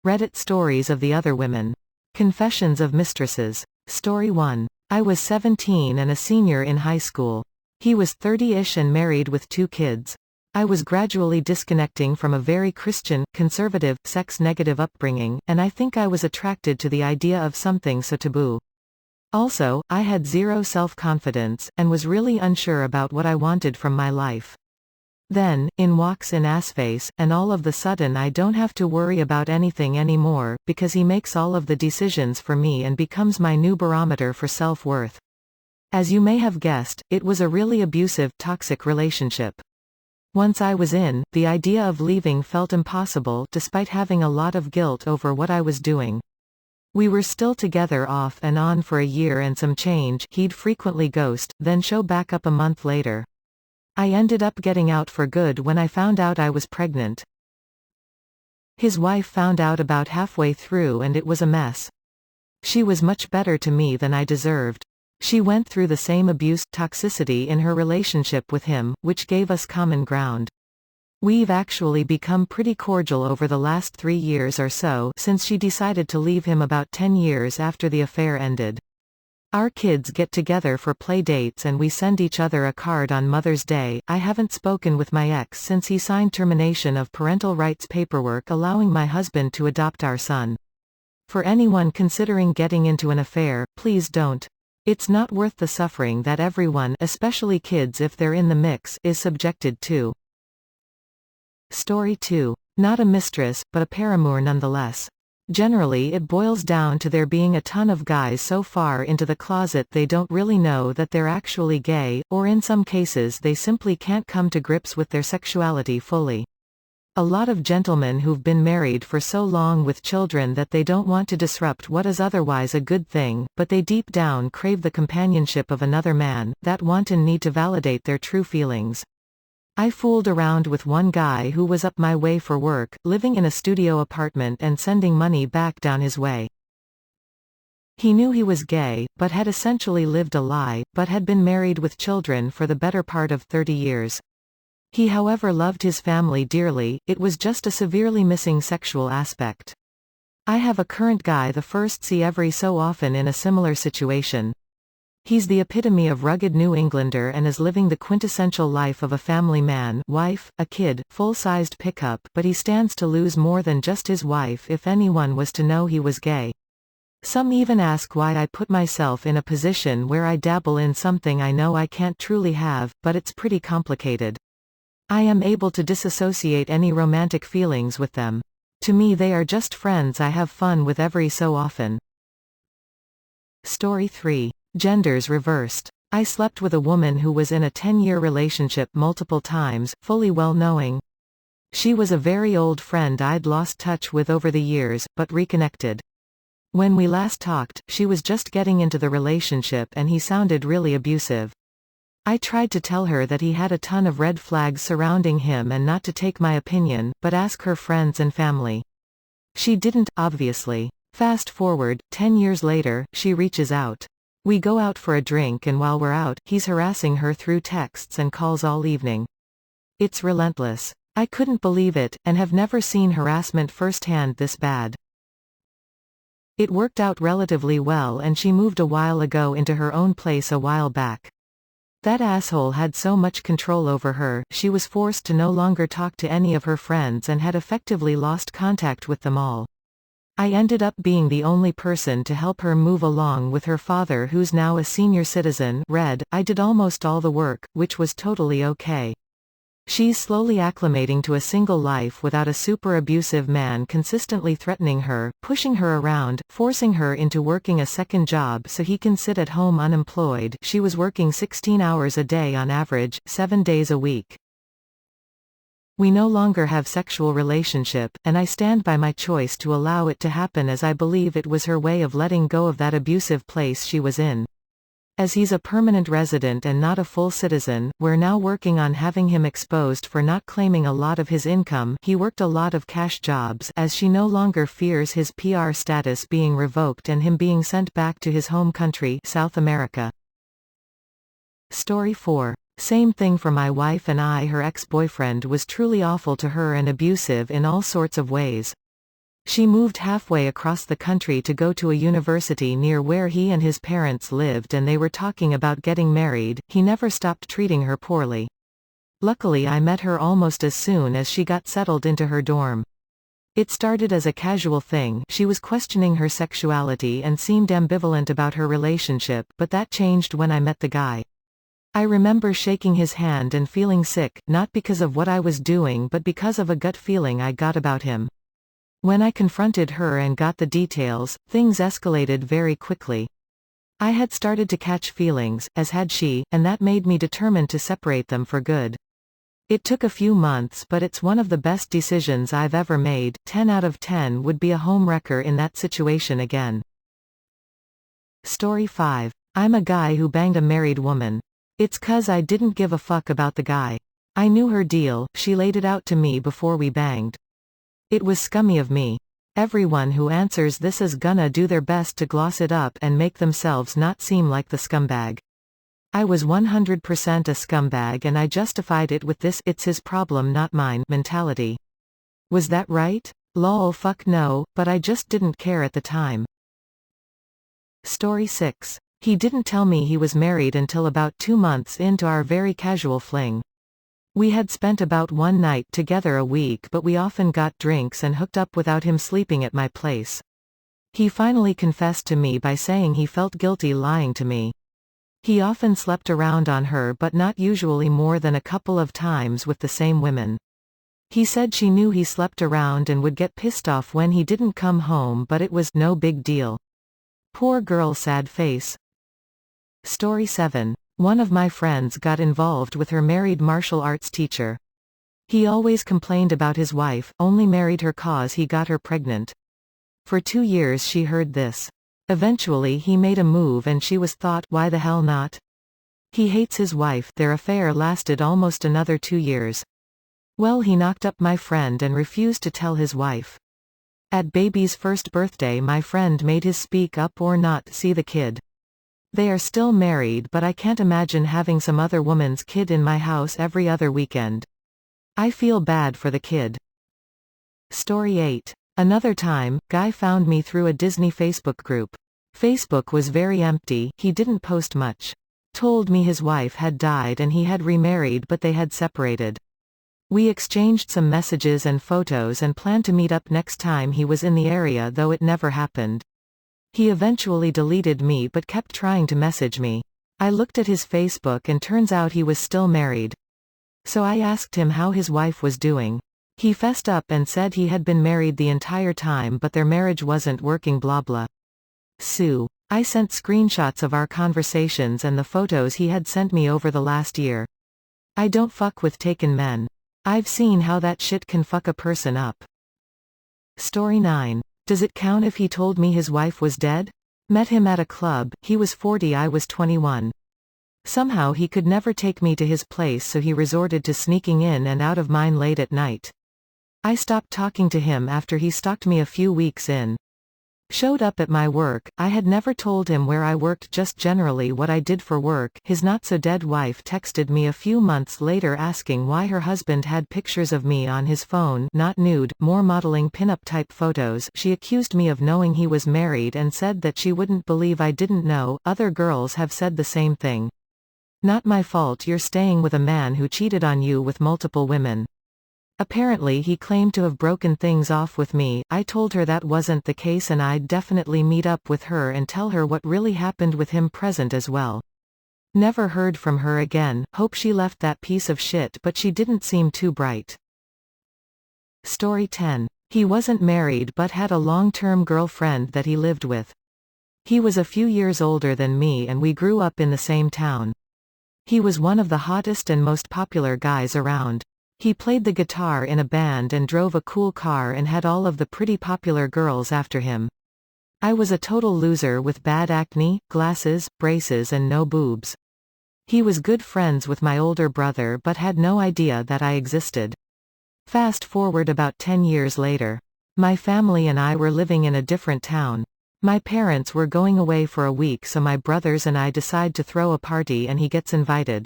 Reddit stories of the other women. Confessions of Mistresses. Story 1. I was 17 and a senior in high school. He was 30-ish and married with 2 kids. I was gradually disconnecting from a very Christian, conservative, sex-negative upbringing, and I think I was attracted to the idea of something so taboo. Also, I had zero self-confidence, and was really unsure about what I wanted from my life. Then, in walks in Assface, and all of the sudden I don't have to worry about anything anymore, because he makes all of the decisions for me and becomes my new barometer for self-worth. As you may have guessed, it was a really abusive, toxic relationship. Once I was in, the idea of leaving felt impossible despite having a lot of guilt over what I was doing. We were still together off and on for a year and some change. He'd frequently ghost, then show back up a month later. I ended up getting out for good when I found out I was pregnant. His wife found out about halfway through and it was a mess. She was much better to me than I deserved. She went through the same abuse, toxicity in her relationship with him, which gave us common ground. We've actually become pretty cordial over the last 3 years or so since she decided to leave him about 10 years after the affair ended. Our kids get together for play dates and we send each other a card on Mother's Day. I haven't spoken with my ex since he signed termination of parental rights paperwork allowing my husband to adopt our son. For anyone considering getting into an affair, please don't. It's not worth the suffering that everyone, especially kids if they're in the mix, is subjected to. Story 2. Not a mistress, but a paramour nonetheless. Generally it boils down to there being a ton of guys so far into the closet they don't really know that they're actually gay, or in some cases they simply can't come to grips with their sexuality fully. A lot of gentlemen who've been married for so long with children that they don't want to disrupt what is otherwise a good thing, but they deep down crave the companionship of another man, that wanton need to validate their true feelings. I fooled around with one guy who was up my way for work, living in a studio apartment and sending money back down his way. He knew he was gay, but had essentially lived a lie, but had been married with children for the better part of 30 years. He however loved his family dearly, it was just a severely missing sexual aspect. I have a current guy the first see every so often in a similar situation. He's the epitome of rugged New Englander and is living the quintessential life of a family man, wife, a kid, full-sized pickup, but he stands to lose more than just his wife if anyone was to know he was gay. Some even ask why I put myself in a position where I dabble in something I know I can't truly have, but it's pretty complicated. I am able to disassociate any romantic feelings with them. To me they are just friends I have fun with every so often. Story 3. Genders reversed. I slept with a woman who was in a 10-year relationship multiple times, fully well knowing. She was a very old friend I'd lost touch with over the years, but reconnected. When we last talked, she was just getting into the relationship and he sounded really abusive. I tried to tell her that he had a ton of red flags surrounding him and not to take my opinion, but ask her friends and family. She didn't, obviously. Fast forward, 10 years later, she reaches out. We go out for a drink and while we're out, he's harassing her through texts and calls all evening. It's relentless. I couldn't believe it, and have never seen harassment firsthand this bad. It worked out relatively well and she moved a while ago into her own place a while back. That asshole had so much control over her, she was forced to no longer talk to any of her friends and had effectively lost contact with them all. I ended up being the only person to help her move along with her father who's now a senior citizen. I did almost all the work, which was totally okay. She's slowly acclimating to a single life without a super abusive man consistently threatening her, pushing her around, forcing her into working a second job so he can sit at home unemployed. She was working 16 hours a day on average, 7 days a week. We no longer have sexual relationship, and I stand by my choice to allow it to happen as I believe it was her way of letting go of that abusive place she was in. As he's a permanent resident and not a full citizen, we're now working on having him exposed for not claiming a lot of his income. He worked a lot of cash jobs as she no longer fears his PR status being revoked and him being sent back to his home country, South America. Story 4. Same thing for my wife and I. Her ex-boyfriend was truly awful to her and abusive in all sorts of ways. She moved halfway across the country to go to a university near where he and his parents lived, and they were talking about getting married. He never stopped treating her poorly. Luckily, I met her almost as soon as she got settled into her dorm. It started as a casual thing. She was questioning her sexuality and seemed ambivalent about her relationship, but that changed when I met the guy. I remember shaking his hand and feeling sick, not because of what I was doing but because of a gut feeling I got about him. When I confronted her and got the details, things escalated very quickly. I had started to catch feelings, as had she, and that made me determined to separate them for good. It took a few months, but it's one of the best decisions I've ever made. 10 out of 10 would be a homewrecker in that situation again. Story 5. I'm a guy who banged a married woman. It's 'cause I didn't give a fuck about the guy. I knew her deal, she laid it out to me before we banged. It was scummy of me. Everyone who answers this is gonna do their best to gloss it up and make themselves not seem like the scumbag. I was 100% a scumbag, and I justified it with this "it's his problem not mine" mentality. Was that right? Lol, fuck no, but I just didn't care at the time. Story 6. He didn't tell me he was married until about 2 months into our very casual fling. We had spent about one night together a week, but we often got drinks and hooked up without him sleeping at my place. He finally confessed to me by saying he felt guilty lying to me. He often slept around on her, but not usually more than a couple of times with the same women. He said she knew he slept around and would get pissed off when he didn't come home, but it was no big deal. Poor girl, sad face. Story 7. One of my friends got involved with her married martial arts teacher. He always complained about his wife, only married her 'cause he got her pregnant. For 2 years she heard this. Eventually he made a move and she was thought, why the hell not? He hates his wife. Their affair lasted almost another 2 years. Well, he knocked up my friend and refused to tell his wife. At baby's first birthday my friend made his speak up or not see the kid. They are still married, but I can't imagine having some other woman's kid in my house every other weekend. I feel bad for the kid. Story 8. Another time, guy found me through a Disney Facebook group. Facebook was very empty, he didn't post much. Told me his wife had died and he had remarried, but they had separated. We exchanged some messages and photos and planned to meet up next time he was in the area, though it never happened. He eventually deleted me but kept trying to message me. I looked at his Facebook and turns out he was still married. So I asked him how his wife was doing. He fessed up and said he had been married the entire time but their marriage wasn't working, blah blah. Sue. I sent screenshots of our conversations and the photos he had sent me over the last year. I don't fuck with taken men. I've seen how that shit can fuck a person up. Story 9. Does it count if he told me his wife was dead? Met him at a club, he was 40, I was 21. Somehow he could never take me to his place, so he resorted to sneaking in and out of mine late at night. I stopped talking to him after he stalked me a few weeks in. Showed up at my work. I had never told him where I worked, just generally what I did for work. His not-so-dead wife texted me a few months later asking why her husband had pictures of me on his phone, not nude, more modeling pinup type photos. She accused me of knowing he was married and said that she wouldn't believe I didn't know. Other girls have said the same thing. Not my fault you're staying with a man who cheated on you with multiple women. Apparently he claimed to have broken things off with me. I told her that wasn't the case and I'd definitely meet up with her and tell her what really happened with him present as well. Never heard from her again. Hope she left that piece of shit, but she didn't seem too bright. Story 10. He wasn't married but had a long-term girlfriend that he lived with. He was a few years older than me and we grew up in the same town. He was one of the hottest and most popular guys around. He played the guitar in a band and drove a cool car and had all of the pretty popular girls after him. I was a total loser with bad acne, glasses, braces and no boobs. He was good friends with my older brother but had no idea that I existed. Fast forward about 10 years later. My family and I were living in a different town. My parents were going away for a week, so my brothers and I decide to throw a party and he gets invited.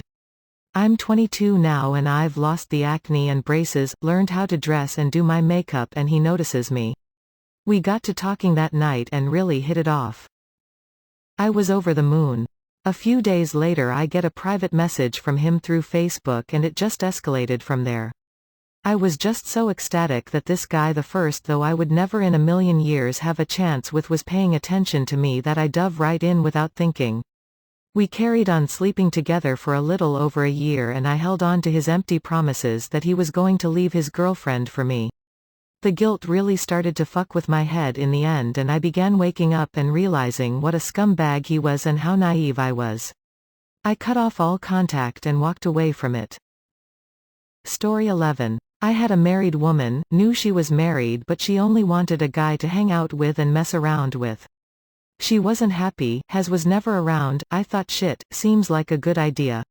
I'm 22 now and I've lost the acne and braces, learned how to dress and do my makeup, and he notices me. We got to talking that night and really hit it off. I was over the moon. A few days later I get a private message from him through Facebook and it just escalated from there. I was just so ecstatic that this guy, the first though I would never in a million years have a chance with, was paying attention to me, that I dove right in without thinking. We carried on sleeping together for a little over a year and I held on to his empty promises that he was going to leave his girlfriend for me. The guilt really started to fuck with my head in the end, and I began waking up and realizing what a scumbag he was and how naive I was. I cut off all contact and walked away from it. Story 11. I had a married woman, knew she was married but she only wanted a guy to hang out with and mess around with. She wasn't happy, was never around. I thought, shit, seems like a good idea.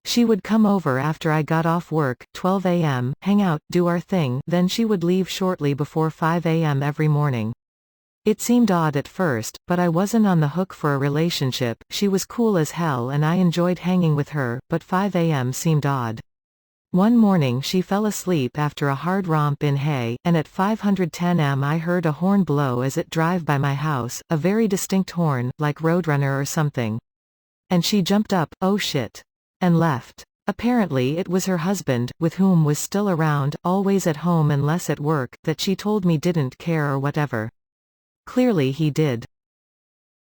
She would come over after I got off work, 12 a.m., hang out, do our thing, then she would leave shortly before 5 a.m. every morning. It seemed odd at first, but I wasn't on the hook for a relationship. She was cool as hell and I enjoyed hanging with her, but 5 a.m. seemed odd. One morning she fell asleep after a hard romp in hay, and at 5:10 am I heard a horn blow as it drove by my house, a very distinct horn, like Roadrunner or something. And she jumped up, oh shit, and left. Apparently it was her husband, with whom was still around, always at home unless at work, that she told me didn't care or whatever. Clearly he did.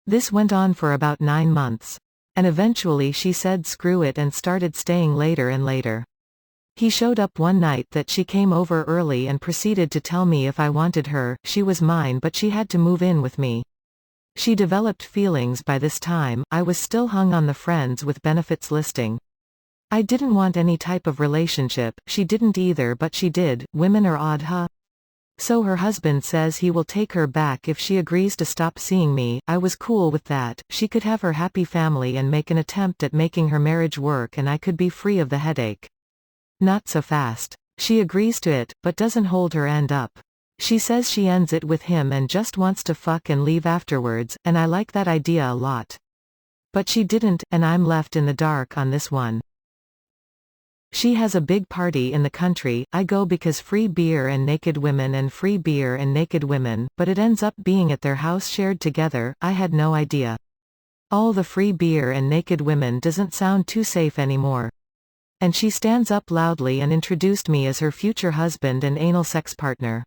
This went on for about 9 months. And eventually she said screw it and started staying later and later. He showed up one night that she came over early and proceeded to tell me if I wanted her, she was mine but she had to move in with me. She developed feelings by this time. I was still hung on the friends with benefits listing. I didn't want any type of relationship, she didn't either, but she did. Women are odd, huh? So her husband says he will take her back if she agrees to stop seeing me. I was cool with that. She could have her happy family and make an attempt at making her marriage work and I could be free of the headache. Not so fast. She agrees to it, but doesn't hold her end up. She says she ends it with him and just wants to fuck and leave afterwards, and I like that idea a lot. But she didn't, and I'm left in the dark on this one. She has a big party in the country. I go because free beer and naked women and free beer and naked women, but it ends up being at their house shared together. I had no idea. All the free beer and naked women doesn't sound too safe anymore. And she stands up loudly and introduced me as her future husband and anal sex partner.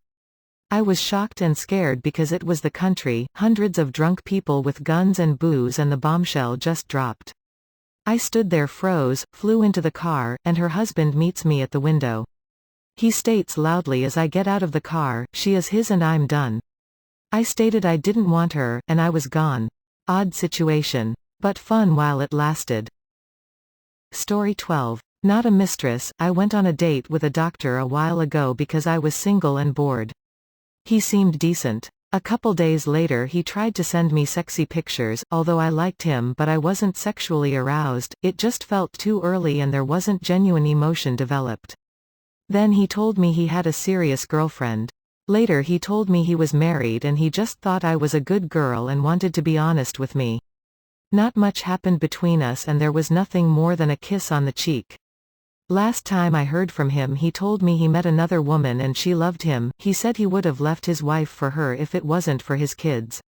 I was shocked and scared because it was the country, hundreds of drunk people with guns and booze, and the bombshell just dropped. I stood there, froze, flew into the car, and her husband meets me at the window. He states loudly as I get out of the car, she is his and I'm done. I stated I didn't want her, and I was gone. Odd situation. But fun while it lasted. Story 12. Not a mistress. I went on a date with a doctor a while ago because I was single and bored. He seemed decent. A couple days later he tried to send me sexy pictures, although I liked him but I wasn't sexually aroused. It just felt too early and there wasn't genuine emotion developed. Then he told me he had a serious girlfriend. Later he told me he was married and he just thought I was a good girl and wanted to be honest with me. Not much happened between us and there was nothing more than a kiss on the cheek. Last time I heard from him he told me he met another woman and she loved him. He said he would have left his wife for her if it wasn't for his kids.